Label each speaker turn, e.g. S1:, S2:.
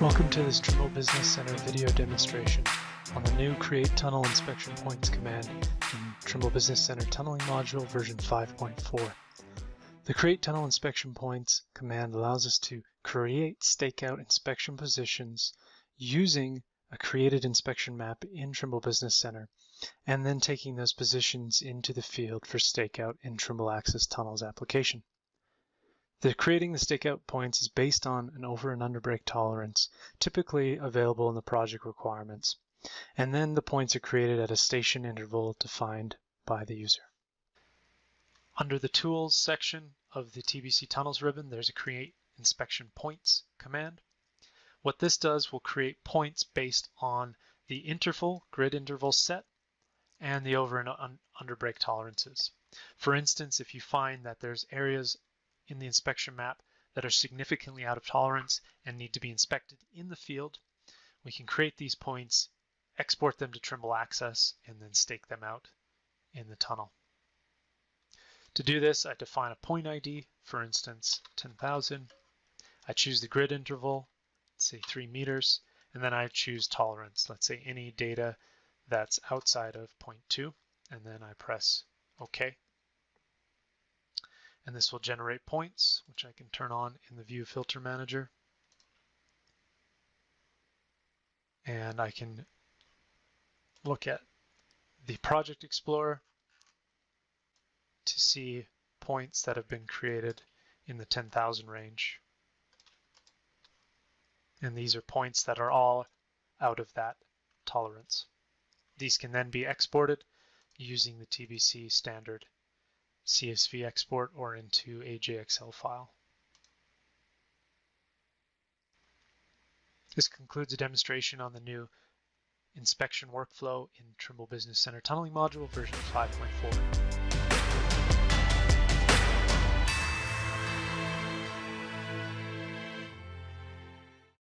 S1: Welcome to this Trimble Business Center video demonstration on the new Create Tunnel Inspection Points command in Trimble Business Center Tunneling Module version 5.4. The Create Tunnel Inspection Points command allows us to create stakeout inspection positions using a created inspection map in Trimble Business Center, and then taking those positions into the field for stakeout in Trimble Access Tunnels application. Creating the stakeout points is based on an over and under break tolerance, typically available in the project requirements. And then the points are created at a station interval defined by the user. Under the Tools section of the TBC Tunnels ribbon, there's a Create Inspection Points command. What this does will create points based on the interval, grid interval set, and the over and under break tolerances. For instance, if you find that there's areas in the inspection map that are significantly out of tolerance and need to be inspected in the field, we can create these points, export them to Trimble Access, and then stake them out in the tunnel. To do this, I define a point ID, for instance, 10,000. I choose the grid interval, say 3 meters, and then I choose tolerance, let's say any data that's outside of 0.2, and then I press OK. And this will generate points, which I can turn on in the View Filter Manager. And I can look at the Project Explorer to see points that have been created in the 10,000 range. And these are points that are all out of that tolerance. These can then be exported using the TBC standard CSV export or into a JXL file. This concludes a demonstration on the new inspection workflow in Trimble Business Center Tunneling Module version 5.4.